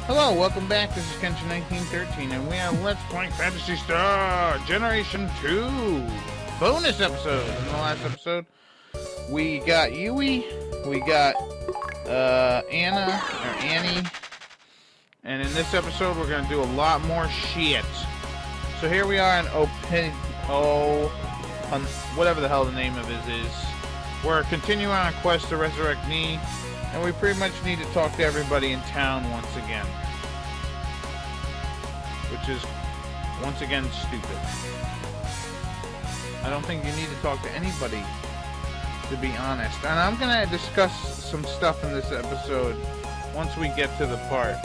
Hello, welcome back. This is Kenshin1913, and we are Let's Play Phantasy Star Generation 2 bonus episode. In the last episode, we got Yui, we got Annie, and in this episode, we're going to do a lot more shit. So here we are in whatever the hell the name of it is. We're continuing on a quest to resurrect Nii. And we pretty much need to talk to everybody in town once again. Which is, once again, stupid. I don't think you need to talk to anybody, to be honest. And I'm going to discuss some stuff in this episode once we get to the part.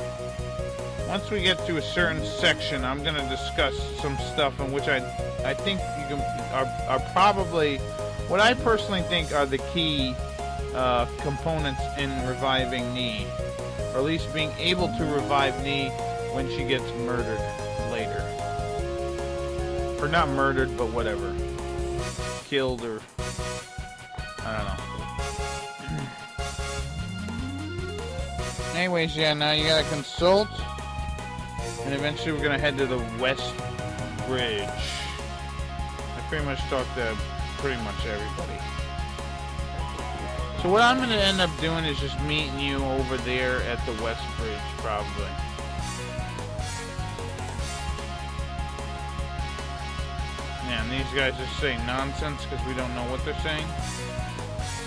Once we get to a certain section, I'm going to discuss some stuff in which I think you are probably, what I personally think are the key components in reviving Nii, or at least being able to revive Nii when she gets murdered later, or not murdered, but whatever, killed, or I don't know. Anyways, yeah, now you gotta consult, and eventually we're gonna head to the West Bridge. I pretty much talked to pretty much everybody. So what I'm going to end up doing is just meeting you over there at the West Bridge, probably. Yeah, and these guys just say nonsense because we don't know what they're saying.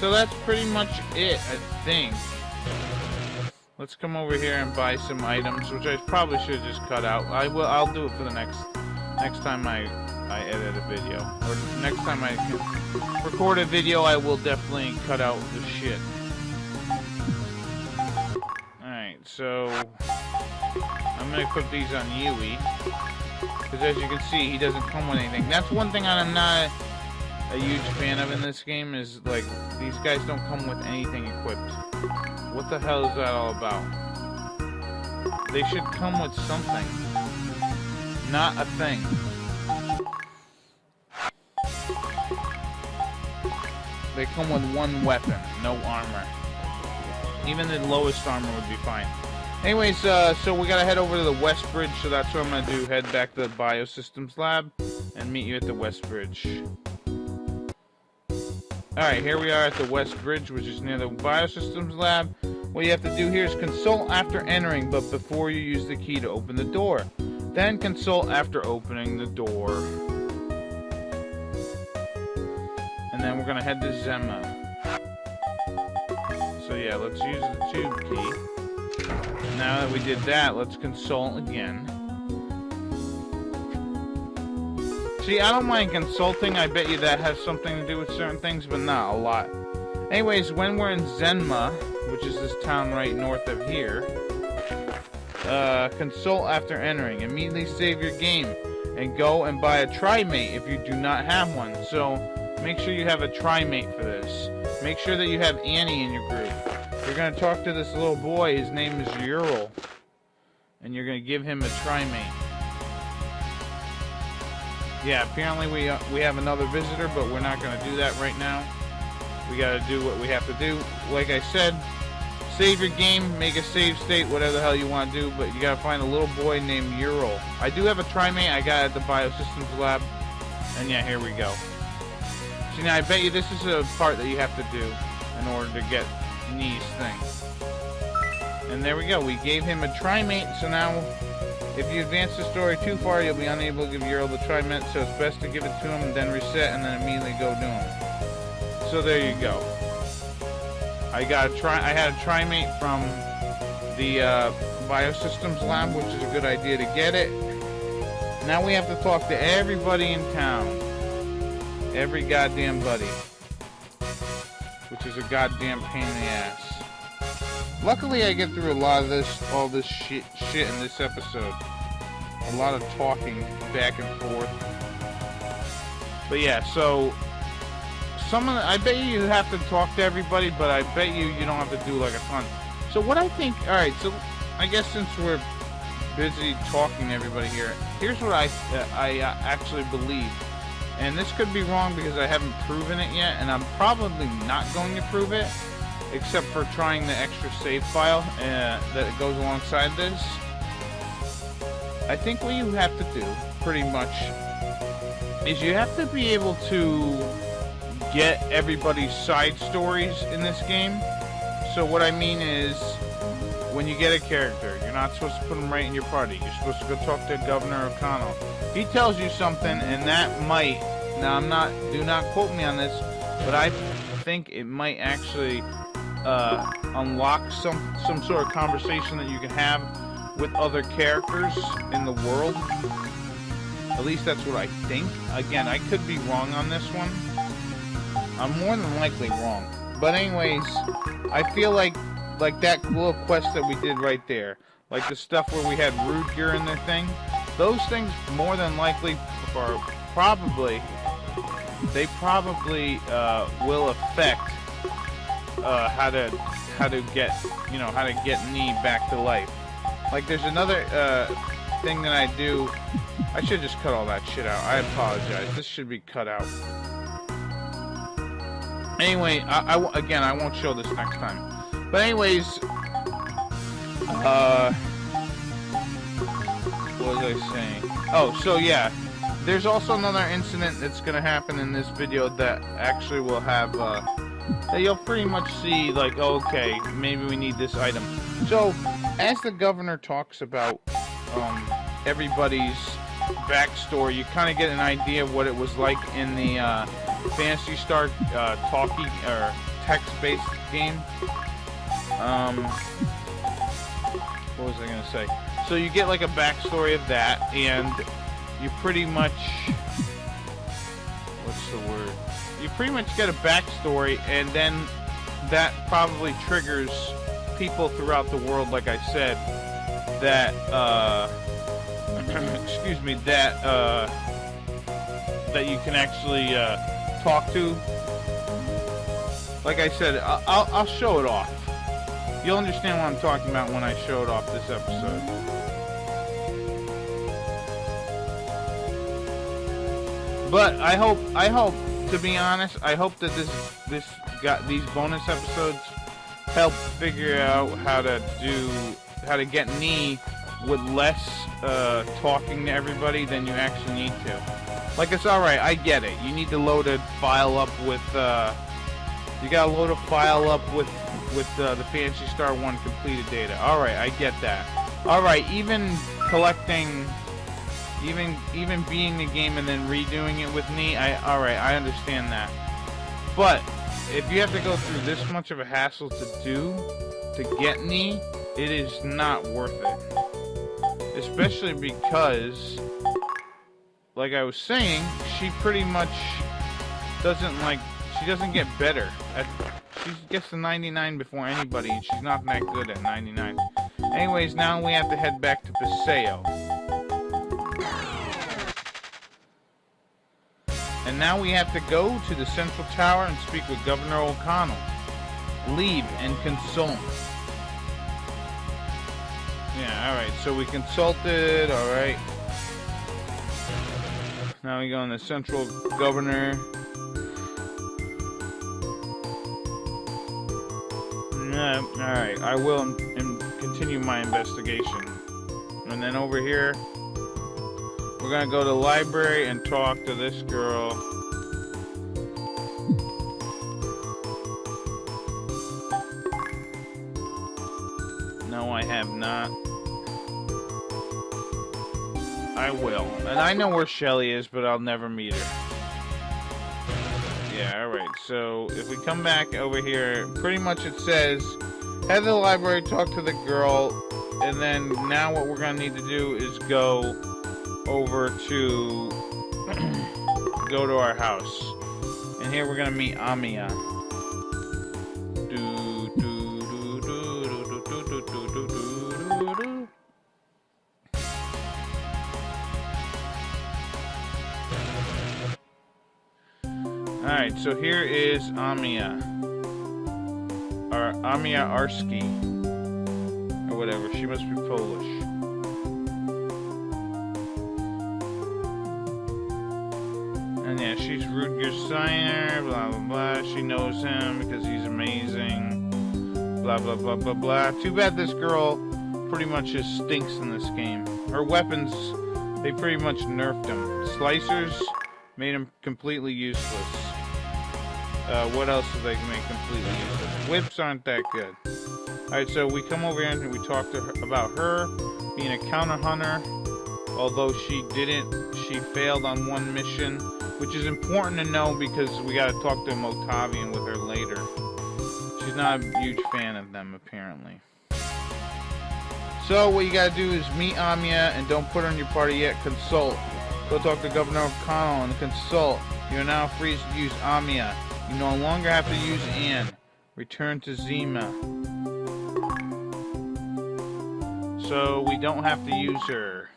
So that's pretty much it, I think. Let's come over here and buy some items, which I probably should have just cut out. I'll do it for the next time I edit a video, or next time I can record a video, I will definitely cut out the shit. Alright, so I'm gonna put these on Yui, because as you can see, he doesn't come with anything. That's one thing I'm not a huge fan of in this game, is like, these guys don't come with anything equipped. What the hell is that all about? They should come with something, not a thing. They come with one weapon, no armor. Even the lowest armor would be fine. Anyways, so we gotta head over to the West Bridge, so that's what I'm gonna do. Head back to the Biosystems Lab and meet you at the West Bridge. Alright, here we are at the West Bridge, which is near the Biosystems Lab. What you have to do here is consult after entering, but before you use the key to open the door. Then consult after opening the door. And then we're gonna head to Zemma. So yeah, let's use the tube key. Now that we did that, let's consult again. See, I don't mind consulting. I bet you that has something to do with certain things, but not a lot. Anyways, when we're in Zenma, which is this town right north of here, consult after entering. Immediately save your game and go and buy a tri-mate if you do not have one. So make sure you have a tri-mate for this. Make sure that you have Annie in your group. You're going to talk to this little boy. His name is Ural. And you're going to give him a tri-mate. Yeah, apparently we have another visitor, but we're not going to do that right now. We got to do what we have to do. Like I said, save your game, make a save state, whatever the hell you want to do, but you got to find a little boy named Ural. I do have a tri-mate I got at the Biosystems Lab. And yeah, here we go. See, now I bet you this is a part that you have to do in order to get Nii's thing. And there we go. We gave him a tri-mate, so now if you advance the story too far, you'll be unable to give Ural the tri-mate, so it's best to give it to him and then reset and then immediately go do him. So there you go. I had a tri-mate from the Biosystems Lab, which is a good idea to get it. Now we have to talk to everybody in town. Every goddamn buddy. Which is a goddamn pain in the ass. Luckily I get through a lot of all this shit in this episode. A lot of talking back and forth. But yeah, so I bet you have to talk to everybody, but I bet you don't have to do like a ton. So what I think, alright, so I guess since we're busy talking to everybody here, here's what I actually believe. And this could be wrong because I haven't proven it yet, and I'm probably not going to prove it. except for trying the extra save file that goes alongside this. I think what you have to do, pretty much, is you have to be able to get everybody's side stories in this game. So what I mean is, when you get a character, you're not supposed to put them right in your party. You're supposed to go talk to Governor O'Connell. He tells you something, and that might, now do not quote me on this, but I think it might actually unlock some sort of conversation that you can have with other characters in the world. At least that's what I think. Again, I could be wrong on this one. I'm more than likely wrong. But anyways, I feel like that little quest that we did right there, like the stuff where we had Rudger in their thing, those things more than likely are probably will affect how to get Nee back to life. Like there's another thing that I do. I should just cut all that shit out. I apologize. This should be cut out. Anyway, again, I won't show this next time. But anyways, what was I saying? Oh, so yeah, there's also another incident that's gonna happen in this video that actually will have, that you'll pretty much see, like, okay, maybe we need this item. So, as the governor talks about, everybody's backstory, you kind of get an idea of what it was like in the, Phantasy Star, talkie, or text-based game. What was I gonna say? So you get like a backstory of that, and you pretty much, what's the word? You pretty much get a backstory, and then that probably triggers people throughout the world, like I said, that, excuse me, that you can actually, talk to. Like I said, I'll show it off. You'll understand what I'm talking about when I show it off this episode. But I hope, to be honest, I hope that these bonus episodes help figure out how to get Nee with less talking to everybody than you actually need to. Like, it's alright, I get it. You need to load a file up with, you gotta load a file up with the Phantasy Star 1 completed data. Alright, I get that. Alright, even collecting, even beating the game and then redoing it with Nee, alright, I understand that. But, if you have to go through this much of a hassle to get Nee, it is not worth it. Especially because, like I was saying, she pretty much she doesn't get better. She gets to 99 before anybody, and she's not that good at 99. Anyways, now we have to head back to Paseo. And now we have to go to the Central Tower and speak with Governor O'Connell. Leave and consult. Yeah, alright, so we consulted, alright. Now we go in the Central Governor. Alright, I will continue my investigation. And then over here, we're gonna go to the library and talk to this girl. No, I have not. I will. And I know where Shelly is, but I'll never meet her. Yeah, alright. So, if we come back over here, pretty much it says, head to the library, talk to the girl, and then now what we're going to need to do is go over to, go to our house. And here we're going to meet Amiya. Alright, so here is Amiya. Or Amiya Arski. Or whatever, she must be Polish. And yeah, she's Rudger's signer, blah blah blah. She knows him because he's amazing. Blah blah blah blah blah. Too bad this girl pretty much just stinks in this game. Her weapons, they pretty much nerfed them. Slicers made them completely useless. What else did they make completely useless? Whips aren't that good. Alright, so we come over here and we talk to her about her being a counter hunter. Although she failed on one mission, which is important to know because we gotta talk to Motavian with her later. She's not a huge fan of them, apparently. So, what you gotta do is meet Amiya and don't put her in your party yet. Consult. Go talk to Governor O'Connell and consult. You are now free to use Amiya. You no longer have to use Anne. Return to Zima. So, we don't have to use her.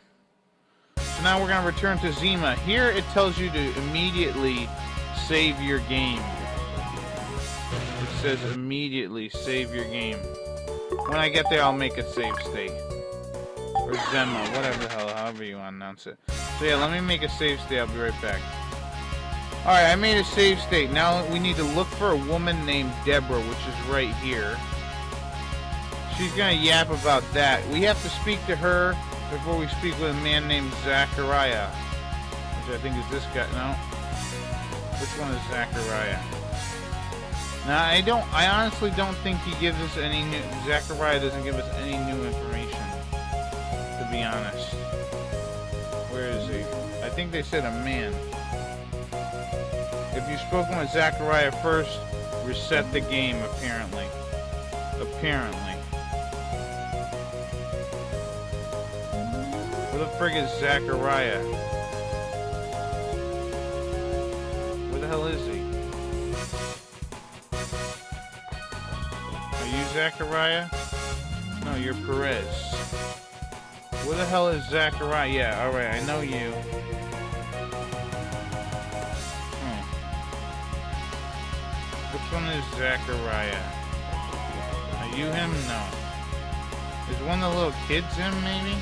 So now we're going to return to Zima. Here it tells you to immediately save your game. It says immediately save your game. When I get there, I'll make a save state. Or Zema, whatever the hell, however you want to announce it. So yeah, let me make a save state. I'll be right back. Alright, I made a save state. Now we need to look for a woman named Deborah, which is right here. She's going to yap about that. We have to speak to her before we speak with a man named Zachariah. Which I think is this guy. No. Which one is Zachariah? Now, I honestly don't think he gives us any new... Zachariah doesn't give us any new information. To be honest. Where is he? I think they said a man. If you've spoken with Zachariah first, reset the game, apparently. Apparently. Where the frig is Zachariah? Where the hell is he? Are you Zachariah? No, you're Perez. Where the hell is Zachariah? Yeah, alright, I know you. Which one is Zachariah? Are you him? No. Is one of the little kids him, maybe?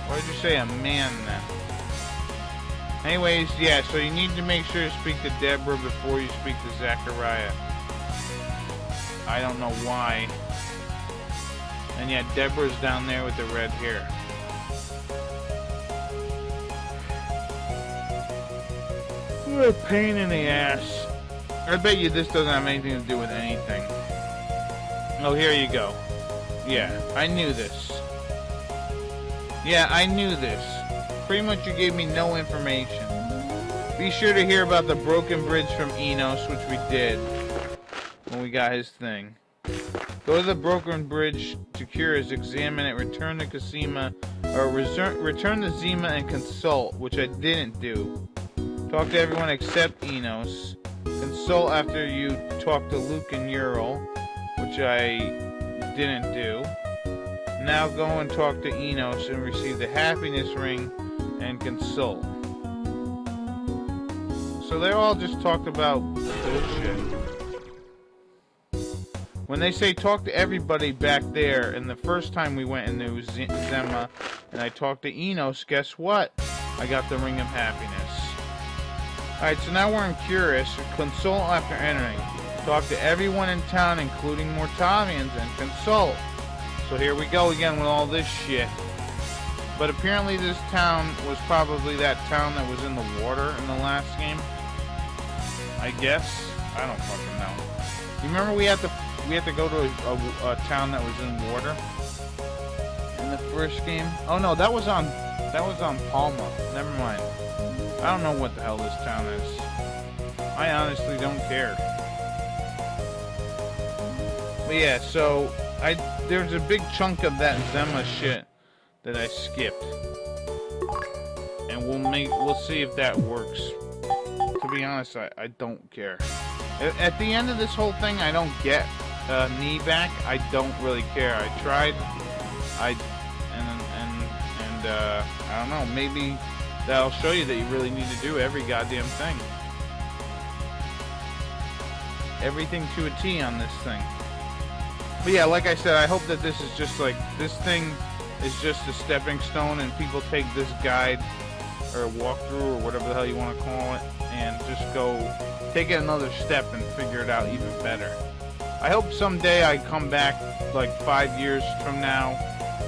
Why did you say a man, then? Anyways, yeah, so you need to make sure to speak to Deborah before you speak to Zachariah. I don't know why. And yeah, Deborah's down there with the red hair. What a pain in the ass. I bet you this doesn't have anything to do with anything. Oh, here you go. Yeah, I knew this. Yeah, I knew this. Pretty much you gave me no information. Be sure to hear about the broken bridge from Enos, which we did when we got his thing. Go to the broken bridge to Curious, examine it, return to Kasima, or return to Zima and consult, which I didn't do. Talk to everyone except Enos. Consult after you talk to Luke and Ural, which I didn't do. Now go and talk to Enos and receive the happiness ring and consult. So they all just talked about bullshit. When they say talk to everybody back there, and the first time we went into Zema and I talked to Enos, guess what? I got the ring of happiness. Alright, so now we're in Curious. Consult after entering. Talk to everyone in town, including Mortavians, and consult. So here we go again with all this shit. But apparently this town was probably that town that was in the water in the last game. I guess. I don't fucking know. You remember we had to go to a town that was in water in the first game? Oh no, that was on Palma. Never mind. I don't know what the hell this town is. I honestly don't care. But yeah, so there's a big chunk of that Zema shit that I skipped, and we'll see if that works. To be honest, I don't care. At the end of this whole thing, I don't get knee back. I don't really care. I tried. I don't know. Maybe that'll show you that you really need to do every goddamn thing. Everything to a T on this thing. But yeah, like I said, I hope that this is just like, this thing is just a stepping stone and people take this guide or walkthrough or whatever the hell you want to call it and just go take it another step and figure it out even better. I hope someday I come back like 5 years from now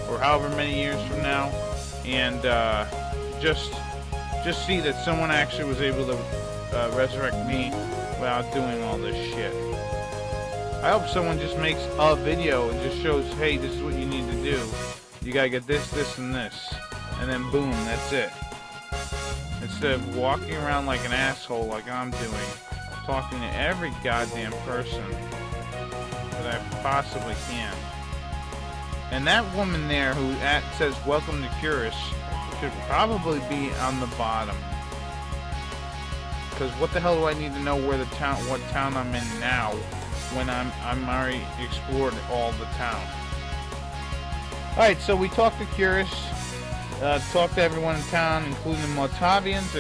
or however many years from now, and just see that someone actually was able to resurrect me without doing all this shit. I hope someone just makes a video and just shows, hey, this is what you need to do. You gotta get this, this, and this. And then boom, that's it. Instead of walking around like an asshole like I'm doing, talking to every goddamn person that I possibly can. And that woman there who says, welcome to Curious, should probably be on the bottom. Because what the hell do I need to know where the town, what town I'm in now, when I'm already explored all the town. Alright, so we talked to Curious, talked to everyone in town, including the Motavians,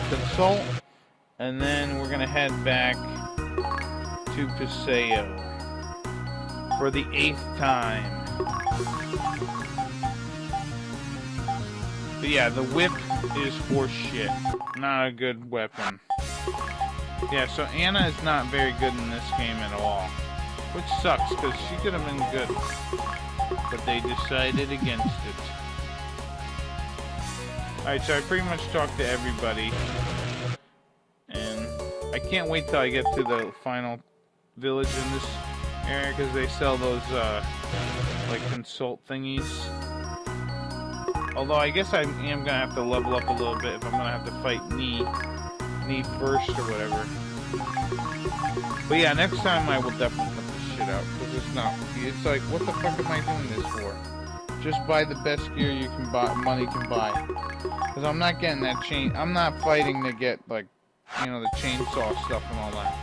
consult, and then we're gonna head back to Paseo for the 8th time. But yeah, the whip is for shit. Not a good weapon. Yeah, so Anna is not very good in this game at all. Which sucks, because she could have been good. But they decided against it. Alright, so I pretty much talked to everybody. And I can't wait till I get to the final village in this area, because they sell those, like, consult thingies. Although I guess I am gonna have to level up a little bit if I'm gonna have to fight Knee first or whatever. But yeah, next time I will definitely cut this shit out, because it's not. It's like, what the fuck am I doing this for? Just buy the best gear you can buy, money can buy. Because I'm not getting that chain. I'm not fighting to get, like, you know, the chainsaw stuff and all that.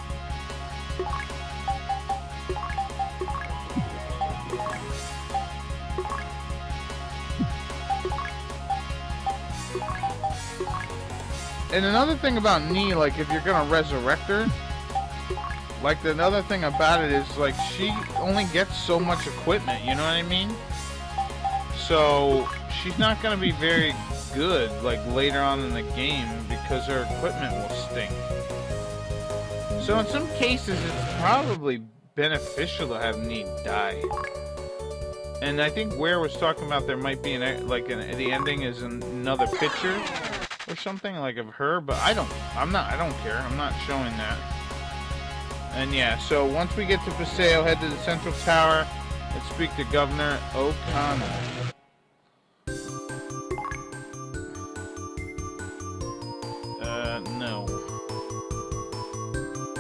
And another thing about Knee, like, if you're gonna resurrect her, like, another thing about it is, like, she only gets so much equipment, you know what I mean? So, she's not gonna be very good, like, later on in the game, because her equipment will stink. So, in some cases, it's probably beneficial to have Knee die. And I think Ware was talking about there might be, the ending is another picture or something, like, of her, but I don't care. I'm not showing that. And yeah, so once we get to Paseo, head to the Central Tower and speak to Governor O'Connell. No.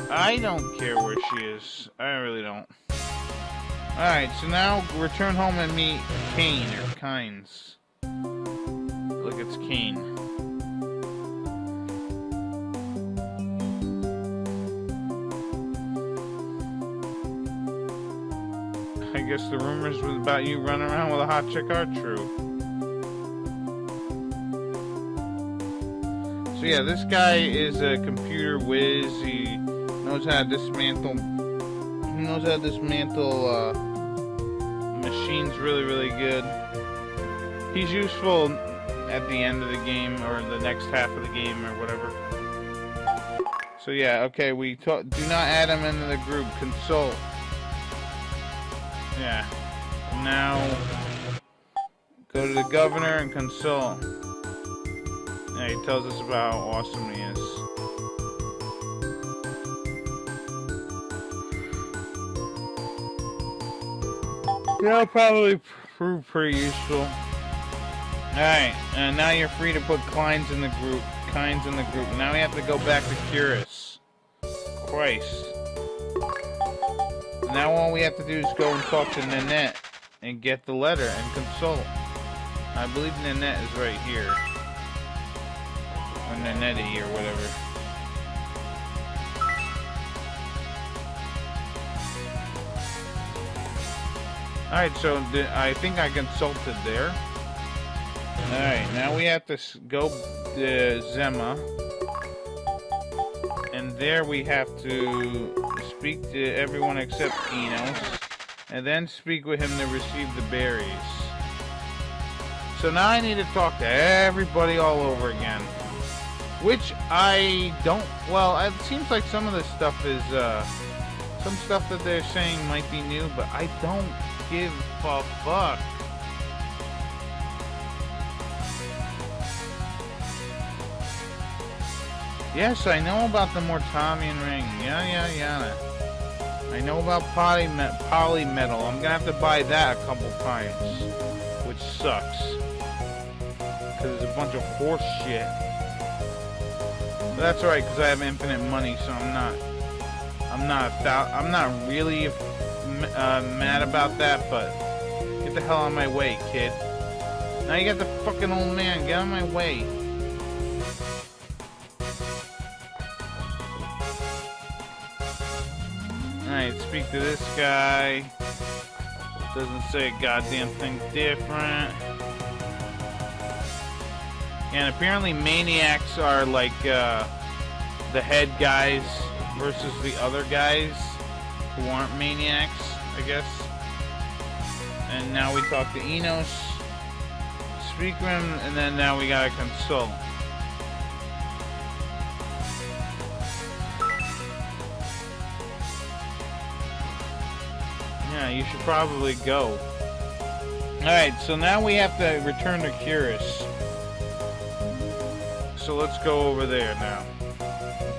I don't care where she is. I really don't. Alright, so now return home and meet Kane, or Kynes. Look, it's Kane. I guess the rumors about you running around with a hot chick are true. So yeah, this guy is a computer whiz. He knows how to dismantle. He knows how to dismantle machines really, really good. He's useful at the end of the game, or the next half of the game, or whatever. So yeah, okay. Do not add him into the group. Consult. Yeah. Now, go to the governor and consult. Yeah, he tells us about how awesome he is. Yeah, probably prove pretty useful. Alright, and now you're free to put Kynes in the group. Now we have to go back to Curious. Christ. Now all we have to do is go and talk to Nanette and get the letter and consult. I believe Nanette is right here. Or Nanette or whatever. Alright, so I think I consulted there. Alright, now we have to go to Zema. And there we have to speak to everyone except Enos, and then speak with him to receive the berries. So now I need to talk to everybody all over again. Which I don't... Well, it seems like some of this stuff is... some stuff that they're saying might be new, but I don't give a fuck. Yes, I know about the Mortavian ring. Yeah. I know about polymetal. I'm gonna have to buy that a couple times, which sucks because it's a bunch of horse shit. But that's alright because I have infinite money, so I'm not really mad about that. But get the hell out of my way, kid. Now you got the fucking old man. Get out of my way. Alright, speak to this guy. Doesn't say a goddamn thing different. And apparently maniacs are like the head guys versus the other guys who aren't maniacs, I guess. And now we talk to Enos, speak to him, and then now we gotta consult. Yeah, you should probably go. Alright, so now we have to return to Curus. So let's go over there now.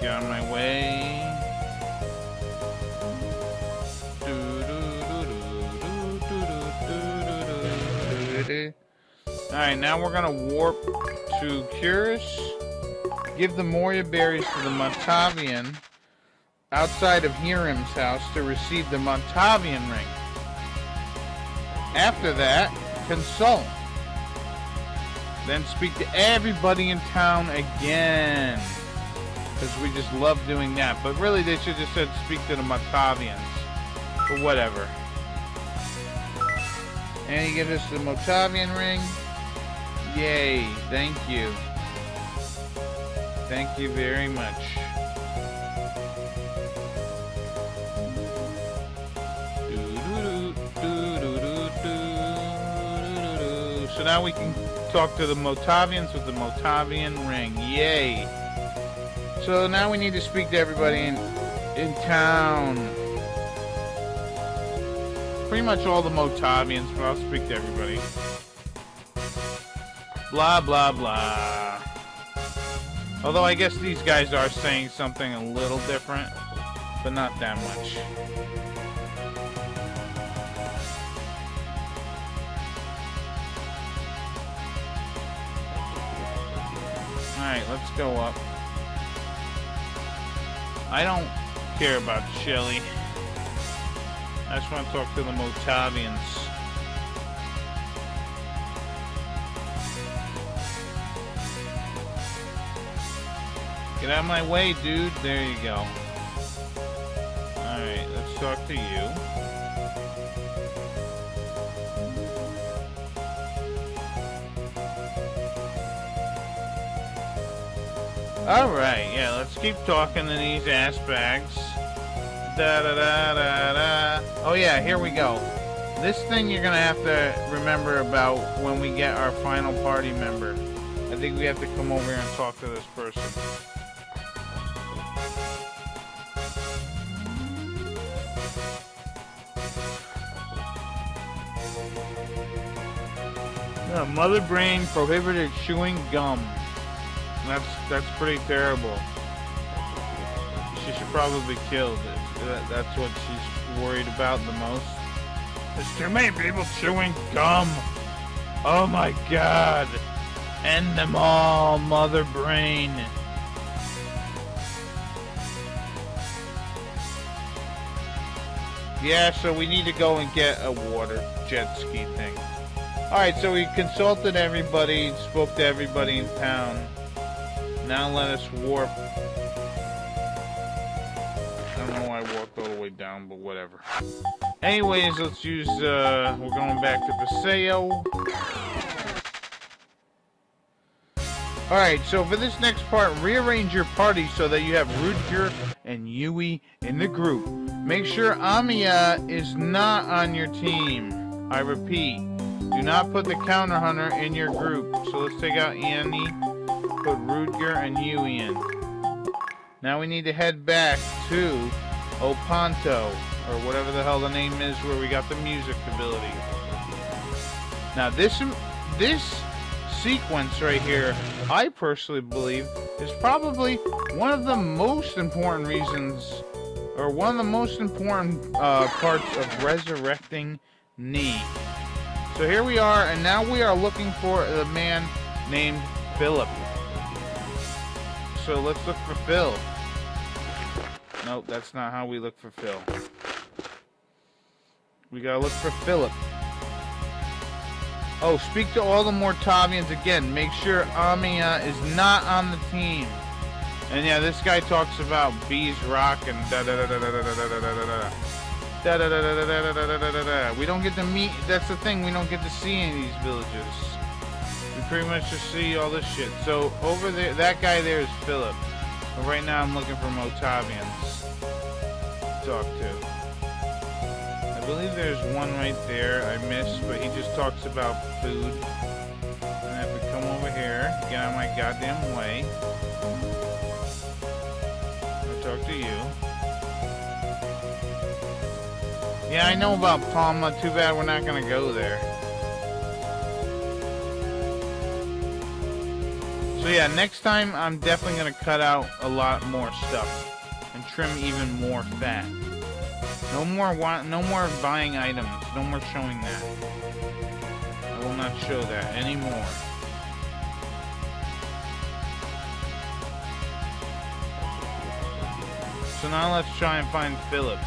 Get on my way. Alright, now we're gonna warp to Curus. Give the Moria berries to the Montavian outside of Hiram's house to receive the Montavian ring. After that, consult. Then speak to everybody in town again. Because we just love doing that. But really, they should just said speak to the Montavians. But whatever. And he gives us the Montavian ring. Yay. Thank you. Thank you very much. So now we can talk to the Montavians with the Montavian ring. Yay. So now we need to speak to everybody in town. Pretty much all the Montavians, but I'll speak to everybody. Blah, blah, blah. Although I guess these guys are saying something a little different, but not that much. Alright, let's go up. I don't care about Shelly. I just want to talk to the Montavians. Get out of my way, dude. There you go. Alright, let's talk to you. Alright, yeah, let's keep talking to these ass bags. Da-da-da-da-da. Oh yeah, here we go. This thing you're gonna have to remember about when we get our final party member. I think we have to come over here and talk to this person. Mother Brain prohibited chewing gum. That's pretty terrible. She should probably be killed. That's what she's worried about the most. There's too many people chewing gum. Oh my god. End them all, Mother Brain. Yeah, so we need to go and get a water jet ski thing. Alright, so we consulted everybody, spoke to everybody in town. Now let us warp. I don't know why I walked all the way down, but whatever. Anyways, let's use, we're going back to Paseo. Alright, so for this next part, rearrange your party so that you have Rutger and Yui in the group. Make sure Amiya is not on your team. I repeat, do not put the Counter Hunter in your group. So let's take out Annie. Put Rutger and Yui in. Now we need to head back to Opanto, or whatever the hell the name is, where we got the music ability. Now this sequence right here, I personally believe, is probably one of the most important reasons, or one of the most important parts of resurrecting Nee. So here we are, and now we are looking for a man named Philip. So let's look for Phil. Nope, that's not how we look for Phil. We gotta look for Philip. Oh, speak to all the Mortavians again. Make sure Amiya is not on the team. And yeah, this guy talks about bees rock and da da da da da da da da da da. Da da da da da da da da da da. We don't get to meet. That's the thing. We don't get to see any of these villages. We pretty much just see all this shit. So over there, that guy there is Philip. But right now, I'm looking for Motavians to talk to. I believe there's one right there I missed, but he just talks about food. And I have to come over here, get out of my goddamn way. I'll talk to you. Yeah, I know about Palma. Too bad we're not gonna go there. So yeah, next time I'm definitely gonna cut out a lot more stuff and trim even more fat. No more buying items. No more showing that. I will not show that anymore. So now let's try and find Philip.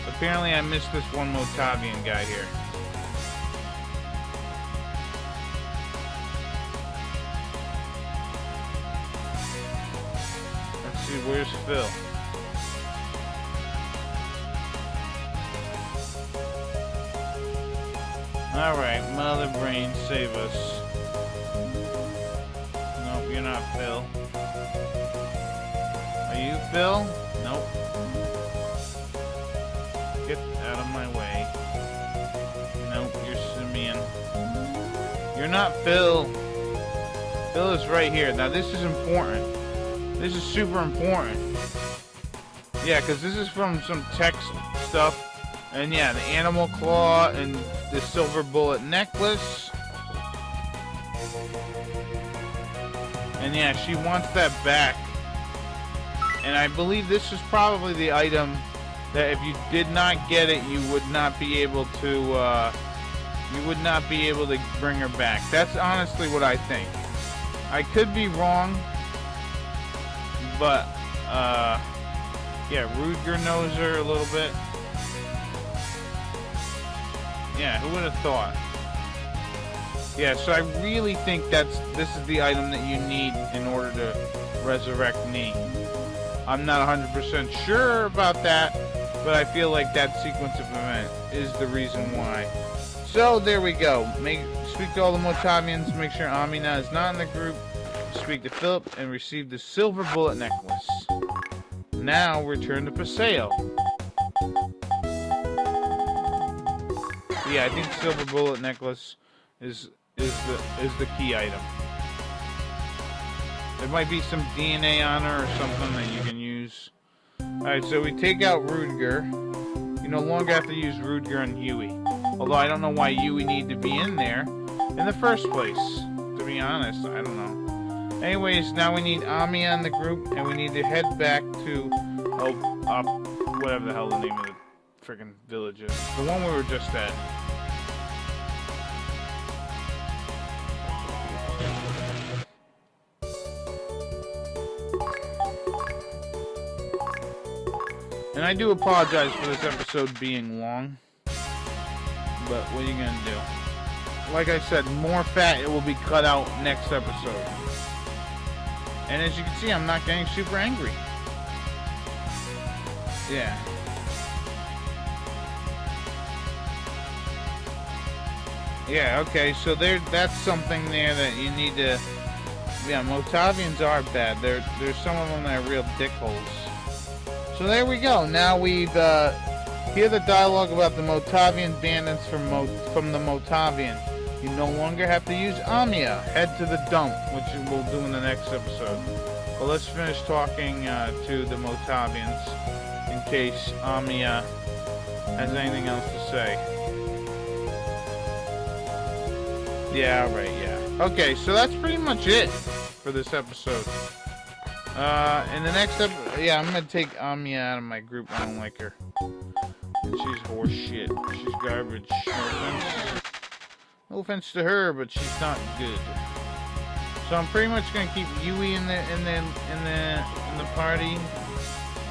Apparently I missed this one Motavian guy here. Let's see, where's Phil? Alright, Mother Brain, save us. Nope, you're not Phil. Are you Phil? Nope. Get out of my way. Nope, you're Simeon. You're not Phil. Phil is right here. Now this is important. This is super important. Yeah, because this is from some text stuff. And yeah, the animal claw and the silver bullet necklace. And yeah, she wants that back. And I believe this is probably the item that if you did not get it, you would not be able to, bring her back. That's honestly what I think. I could be wrong, but, yeah, Rudger knows her a little bit. Yeah, who would have thought? Yeah, so I really think this is the item that you need in order to resurrect Nee. I'm not 100% sure about that, but I feel like that sequence of event is the reason why. So there we go. Speak to all the Motavians, make sure Amina is not in the group. Speak to Philip and receive the silver bullet necklace. Now return to Paseo. Yeah, I think silver bullet necklace is the key item. There might be some DNA on her or something that you can use. Alright, so we take out Rudger. You no longer have to use Rudger and Huey. Although I don't know why Huey needed to be in there in the first place. To be honest, I don't know. Anyways, now we need Amiya in the group, and we need to head back to, whatever the hell the name of the freaking village is. The one we were just at. And I do apologize for this episode being long, but what are you gonna do? Like I said, more fat, it will be cut out next episode. And as you can see, I'm not getting super angry. Yeah. Yeah, okay, so that's something there that you need to... Yeah, Motavians are bad. There's some of them that are real dickholes. So there we go. Now we've hear the dialogue about the Motavian bandits from the Motavian. You no longer have to use Amiya. Head to the dump, which we'll do in the next episode. But let's finish talking to the Motavians in case Amiya has anything else to say. Yeah, alright, yeah. Okay, so that's pretty much it for this episode. In the next episode, yeah, I'm gonna take Amia out of my group. I don't like her. And she's horse shit. She's garbage. No offense. No offense to her, but she's not good. So I'm pretty much gonna keep Yui in the party.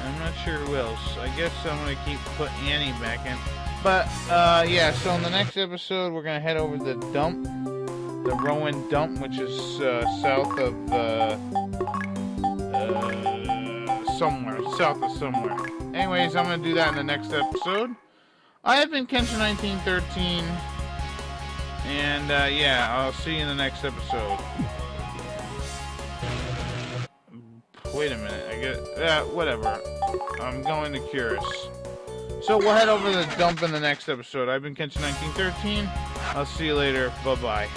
I'm not sure who else. I guess I'm gonna put Annie back in. But yeah. So in the next episode, we're gonna head over to the dump, the Rowan dump, which is south of somewhere. Anyways, I'm gonna do that in the next episode. I have been Kenshin1913, and yeah, I'll see you in the next episode. Wait a minute, I get whatever. I'm going to Curus. So we'll head over to the dump in the next episode. I've been Kenshin1913. I'll see you later. Bye bye.